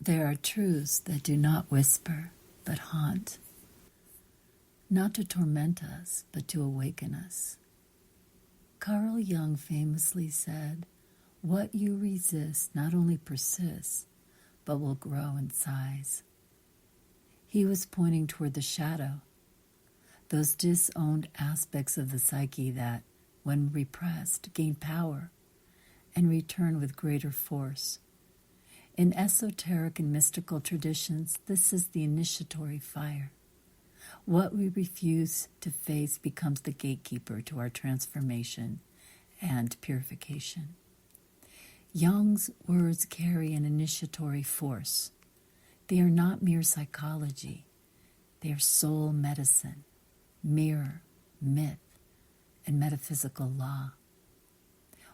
There are truths that do not whisper, but haunt, not to torment us, but to awaken us. Carl Jung famously said, "What you resist not only persists, but will grow in size." He was pointing toward the shadow, those disowned aspects of the psyche that, when repressed, gain power and return with greater force. In esoteric and mystical traditions, this is the initiatory fire. What we refuse to face becomes the gatekeeper to our transformation and purification. Jung's words carry an initiatory force. They are not mere psychology. They are soul medicine, mirror, myth, and metaphysical law.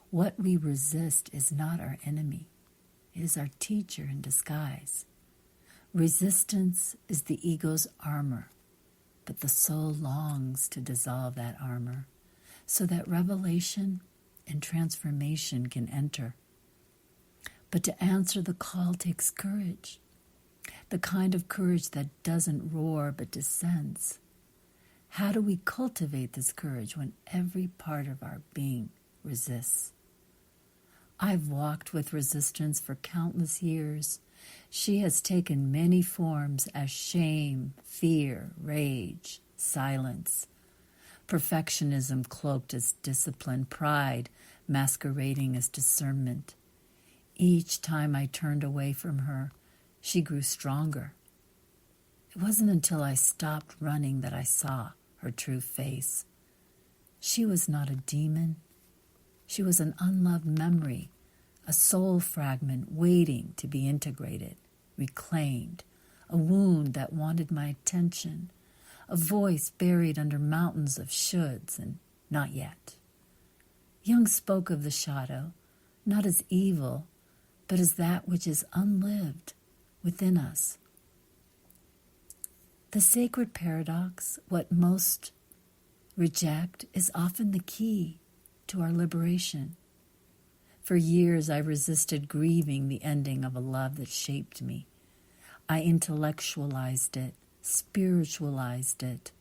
What we resist is not our enemy. It is our teacher in disguise. Resistance is the ego's armor, but the soul longs to dissolve that armor so that revelation and transformation can enter. But to answer the call takes courage, the kind of courage that doesn't roar but descends. How do we cultivate this courage when every part of our being resists? I've walked with resistance for countless years. She has taken many forms as shame, fear, rage, silence, perfectionism cloaked as discipline, pride masquerading as discernment. Each time I turned away from her, she grew stronger. It wasn't until I stopped running that I saw her true face. She was not a demon. She was an unloved memory, a soul fragment waiting to be integrated, reclaimed, a wound that wanted my attention, a voice buried under mountains of shoulds and not yet. Jung spoke of the shadow, not as evil, but as that which is unlived within us. The sacred paradox, what most reject, is often the key to our liberation. For years I resisted grieving the ending of a love that shaped me. I intellectualized it, spiritualized it,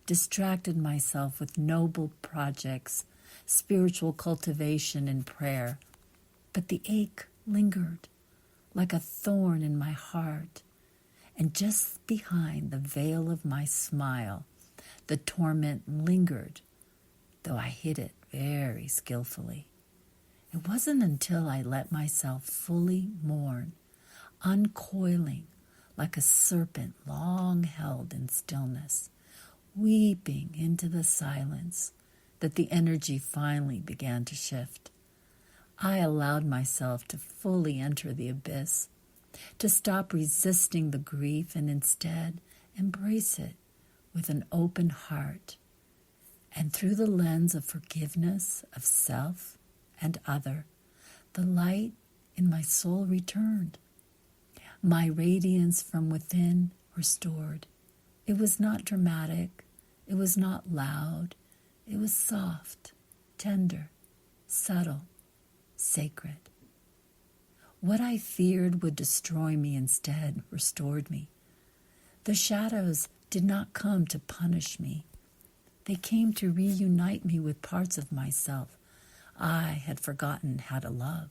distracted myself with noble projects, spiritual cultivation and prayer. But the ache lingered like a thorn in my heart, and just behind the veil of my smile, the torment lingered, though I hid it very skillfully. It wasn't until I let myself fully mourn, uncoiling like a serpent long held in stillness, weeping into the silence, that the energy finally began to shift. I allowed myself to fully enter the abyss, to stop resisting the grief and instead embrace it with an open heart. And through the lens of forgiveness of self and other, the light in my soul returned. My radiance from within restored. It was not dramatic. It was not loud. It was soft, tender, subtle, sacred. What I feared would destroy me instead restored me. The shadows did not come to punish me. They came to reunite me with parts of myself I had forgotten how to love.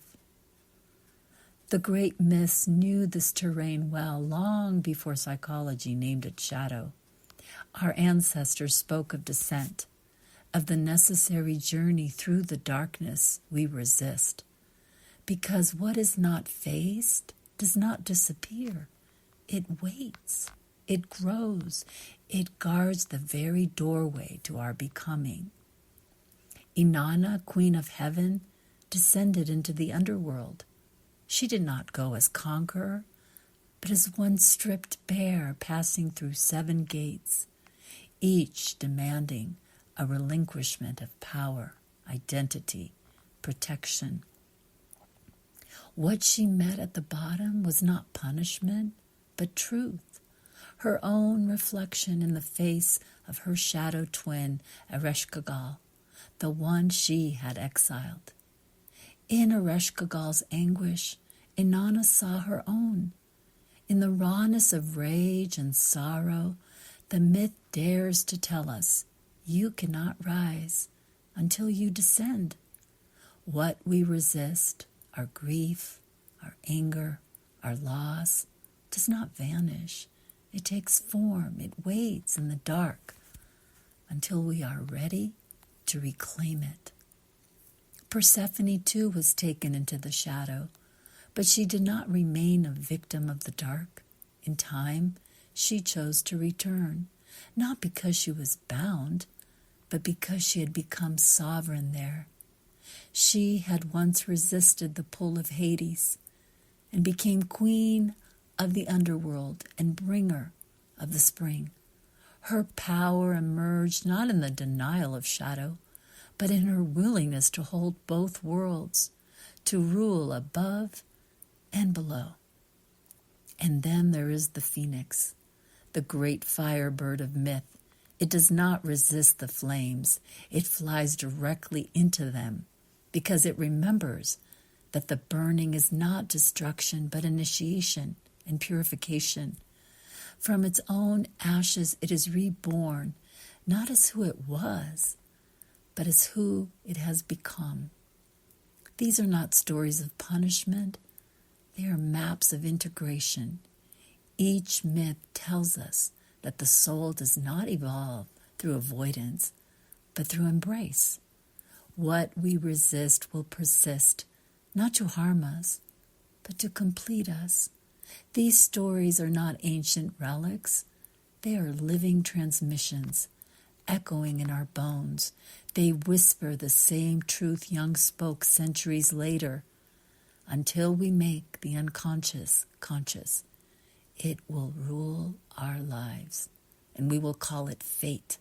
The great myths knew this terrain well long before psychology named it shadow. Our ancestors spoke of descent, of the necessary journey through the darkness we resist. Because what is not faced does not disappear. It waits. It grows. It guards the very doorway to our becoming. Inanna, Queen of Heaven, descended into the underworld. She did not go as conqueror, but as one stripped bare passing through 7 gates, each demanding a relinquishment of power, identity, protection. What she met at the bottom was not punishment, but truth, her own reflection in the face of her shadow twin, Ereshkigal, the one she had exiled. In Ereshkigal's anguish, Inanna saw her own. In the rawness of rage and sorrow, the myth dares to tell us, you cannot rise until you descend. What we resist, our grief, our anger, our loss, does not vanish. It takes form. It waits in the dark until we are ready to reclaim it. Persephone too was taken into the shadow, but she did not remain a victim of the dark. In time, she chose to return, not because she was bound, but because she had become sovereign there. She had once resisted the pull of Hades and became queen of the underworld and bringer of the spring. Her power emerged not in the denial of shadow, but in her willingness to hold both worlds, to rule above and below. And then there is the phoenix, the great firebird of myth. It does not resist the flames. It flies directly into them because it remembers that the burning is not destruction but initiation and purification. From its own ashes it is reborn, not as who it was, but as who it has become. These are not stories of punishment. They are maps of integration. Each myth tells us that the soul does not evolve through avoidance, but through embrace. What we resist will persist, not to harm us, but to complete us. These stories are not ancient relics. They are living transmissions, echoing in our bones. They whisper the same truth Jung spoke centuries later. Until we make the unconscious conscious, it will rule our lives, and we will call it fate.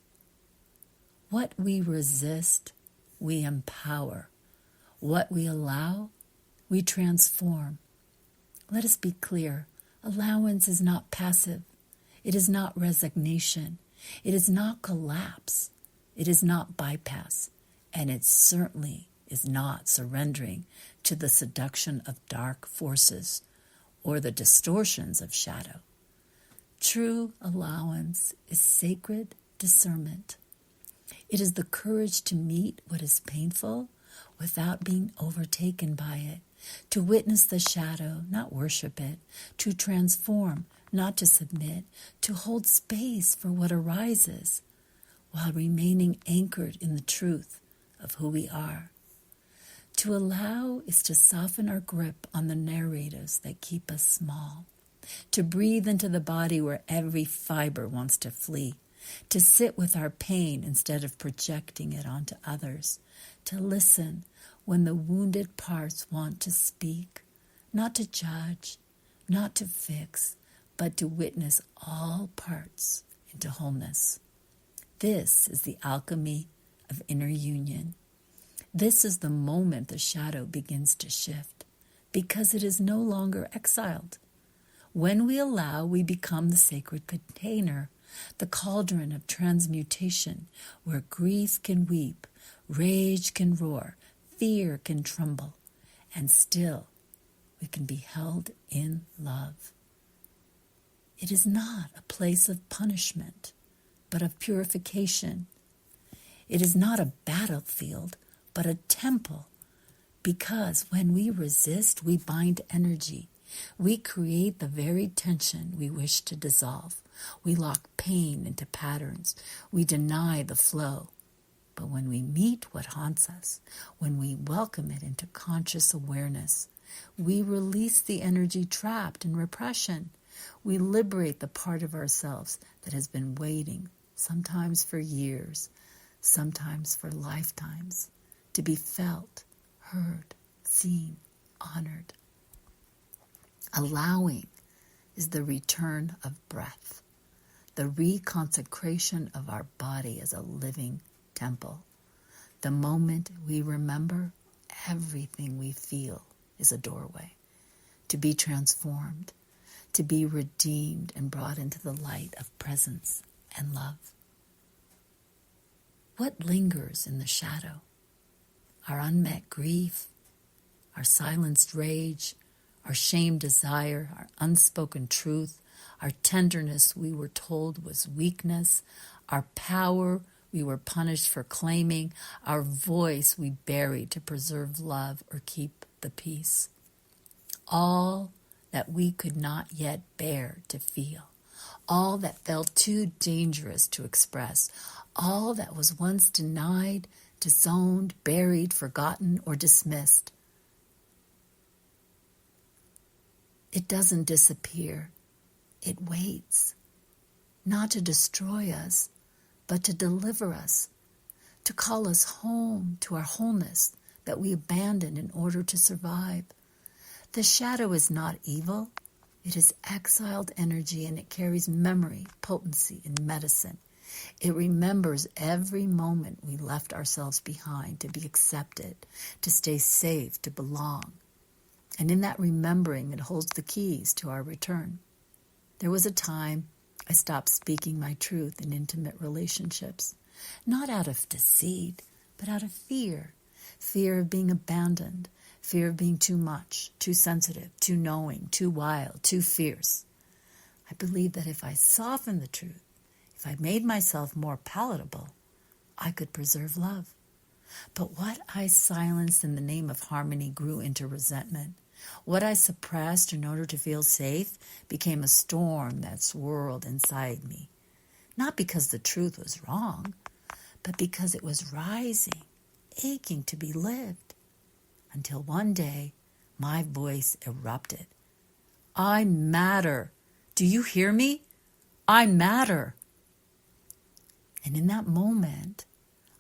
What we resist, we empower. What we allow, we transform. Let us be clear. Allowance is not passive. It is not resignation. It is not collapse. It is not bypass. And it certainly is not surrendering to the seduction of dark forces or the distortions of shadow. True allowance is sacred discernment. It is the courage to meet what is painful without being overtaken by it, to witness the shadow, not worship it, to transform, not to submit, to hold space for what arises, while remaining anchored in the truth of who we are. To allow is to soften our grip on the narratives that keep us small, to breathe into the body where every fiber wants to flee, to sit with our pain instead of projecting it onto others, to listen when the wounded parts want to speak, not to judge, not to fix, but to witness all parts into wholeness. This is the alchemy of inner union. This is the moment the shadow begins to shift, because it is no longer exiled. When we allow, we become the sacred container, the cauldron of transmutation, where grief can weep, rage can roar, fear can tremble, and still we can be held in love. It is not a place of punishment, but of purification. It is not a battlefield, but a temple, because when we resist, we bind energy. We create the very tension we wish to dissolve. We lock pain into patterns. We deny the flow. But when we meet what haunts us, when we welcome it into conscious awareness, we release the energy trapped in repression. We liberate the part of ourselves that has been waiting, sometimes for years, sometimes for lifetimes, to be felt, heard, seen, honored. Allowing is the return of breath, the reconsecration of our body as a living temple. The moment we remember, everything we feel is a doorway to be transformed, to be redeemed and brought into the light of presence and love. What lingers in the shadow? Our unmet grief, our silenced rage, our shame desire, our unspoken truth, our tenderness we were told was weakness, our power we were punished for claiming, our voice we buried to preserve love or keep the peace. All that we could not yet bear to feel, all that felt too dangerous to express, all that was once denied, disowned, buried, forgotten, or dismissed. It doesn't disappear. It waits, not to destroy us, but to deliver us, to call us home to our wholeness that we abandoned in order to survive. The shadow is not evil. It is exiled energy, and it carries memory, potency, and medicine. It remembers every moment we left ourselves behind to be accepted, to stay safe, to belong. And in that remembering, it holds the keys to our return. There was a time I stopped speaking my truth in intimate relationships, not out of deceit, but out of fear. Fear of being abandoned, fear of being too much, too sensitive, too knowing, too wild, too fierce. I believed that if I softened the truth, if I made myself more palatable, I could preserve love. But what I silenced in the name of harmony grew into resentment. What I suppressed in order to feel safe became a storm that swirled inside me. Not because the truth was wrong, but because it was rising, aching to be lived. Until one day, my voice erupted. I matter. Do you hear me? I matter. And in that moment,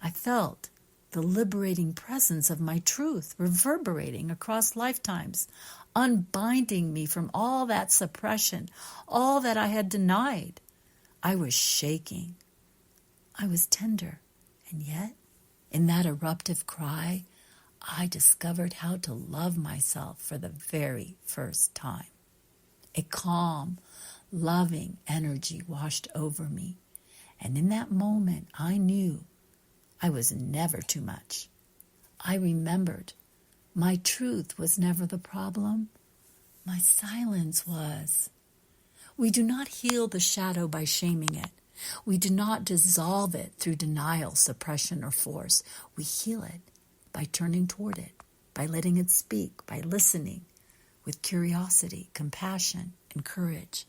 I felt the liberating presence of my truth reverberating across lifetimes, unbinding me from all that suppression, all that I had denied. I was shaking. I was tender. And yet, in that eruptive cry, I discovered how to love myself for the very first time. A calm, loving energy washed over me. And in that moment, I knew I was never too much. I remembered my truth was never the problem. My silence was. We do not heal the shadow by shaming it. We do not dissolve it through denial, suppression, or force. We heal it by turning toward it, by letting it speak, by listening with curiosity, compassion, and courage.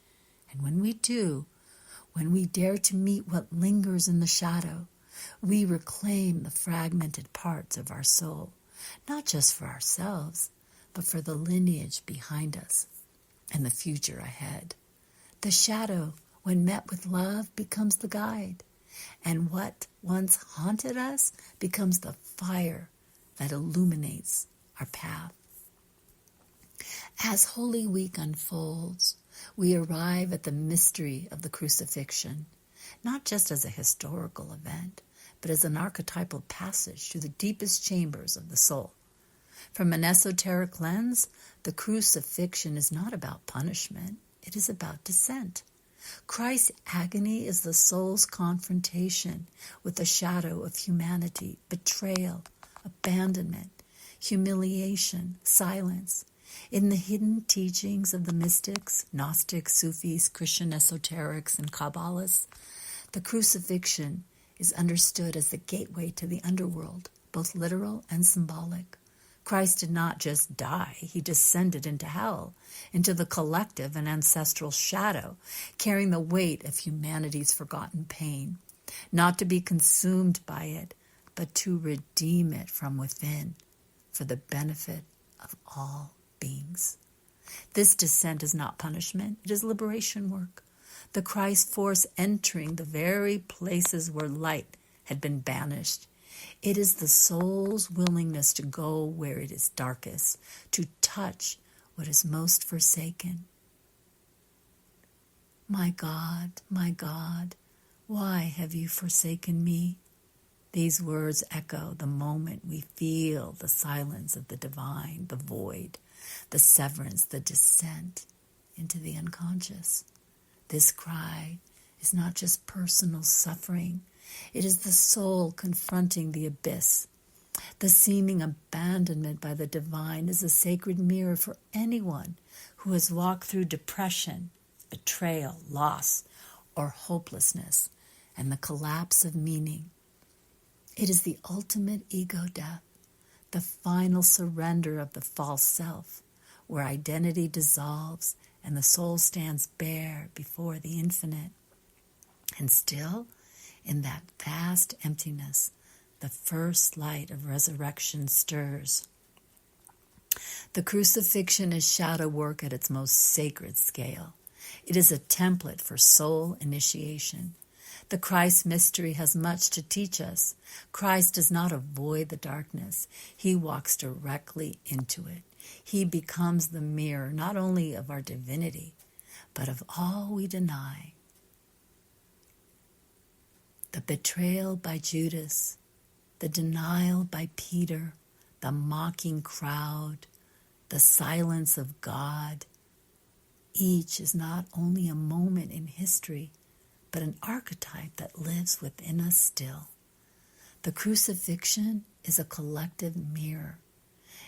And when we do, when we dare to meet what lingers in the shadow, we reclaim the fragmented parts of our soul, not just for ourselves, but for the lineage behind us and the future ahead. The shadow, when met with love, becomes the guide, and what once haunted us becomes the fire that illuminates our path. As Holy Week unfolds, we arrive at the mystery of the crucifixion, not just as a historical event, but as an archetypal passage to the deepest chambers of the soul. From an esoteric lens, the crucifixion is not about punishment, it is about descent. Christ's agony is the soul's confrontation with the shadow of humanity, betrayal, abandonment, humiliation, silence. In the hidden teachings of the mystics, Gnostics, Sufis, Christian esoterics, and Kabbalists, the crucifixion is understood as the gateway to the underworld, both literal and symbolic. Christ did not just die, he descended into hell, into the collective and ancestral shadow, carrying the weight of humanity's forgotten pain, not to be consumed by it, but to redeem it from within for the benefit of all beings. This descent is not punishment, it is liberation work. The Christ force entering the very places where light had been banished. It is the soul's willingness to go where it is darkest, to touch what is most forsaken. My God, why have you forsaken me? These words echo the moment we feel the silence of the divine, the void, the severance, the descent into the unconscious. This cry is not just personal suffering. It is the soul confronting the abyss. The seeming abandonment by the divine is a sacred mirror for anyone who has walked through depression, betrayal, loss, or hopelessness, and the collapse of meaning. It is the ultimate ego death, the final surrender of the false self, where identity dissolves and the soul stands bare before the infinite. And still, in that vast emptiness, the first light of resurrection stirs. The crucifixion is shadow work at its most sacred scale. It is a template for soul initiation. The Christ mystery has much to teach us. Christ does not avoid the darkness. He walks directly into it. He becomes the mirror not only of our divinity, but of all we deny. The betrayal by Judas, the denial by Peter, the mocking crowd, the silence of God, each is not only a moment in history, but an archetype that lives within us still. The crucifixion is a collective mirror.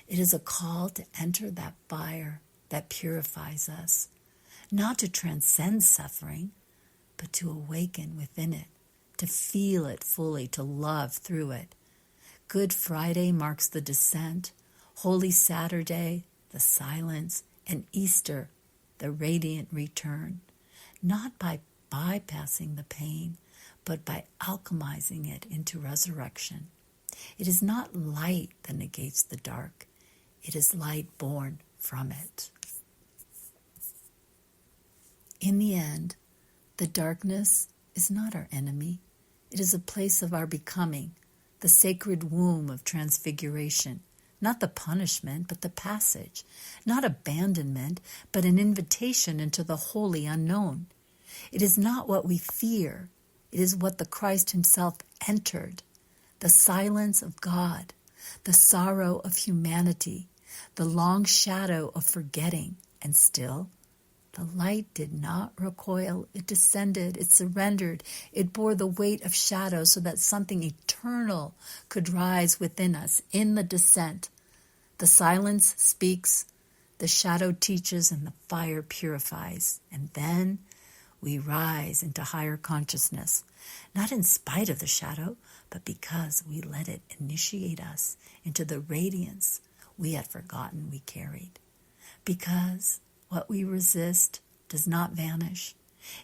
It is a call to enter that fire that purifies us, not to transcend suffering, but to awaken within it, to feel it fully, to love through it. Good Friday marks the descent, Holy Saturday, the silence, and Easter, the radiant return, not by bypassing the pain, but by alchemizing it into resurrection. It is not light that negates the dark. It is light born from it. In the end, the darkness is not our enemy. It is a place of our becoming, the sacred womb of transfiguration, not the punishment, but the passage, not abandonment, but an invitation into the holy unknown. It is not what we fear. It is what the Christ himself entered, the silence of God, the sorrow of humanity, the long shadow of forgetting, and still, the light did not recoil. It descended, it surrendered, it bore the weight of shadow so that something eternal could rise within us in the descent. The silence speaks, the shadow teaches, and the fire purifies. And then we rise into higher consciousness, not in spite of the shadow, but because we let it initiate us into the radiance we had forgotten we carried. Because what we resist does not vanish.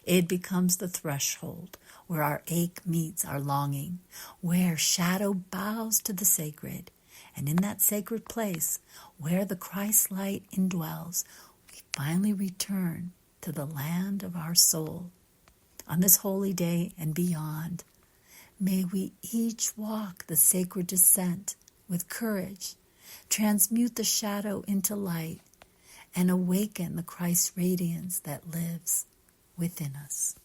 It becomes the threshold where our ache meets our longing, where shadow bows to the sacred. And in that sacred place, where the Christ light indwells, we finally return to the land of our soul. On this holy day and beyond, may we each walk the sacred descent with courage, transmute the shadow into light, and awaken the Christ radiance that lives within us.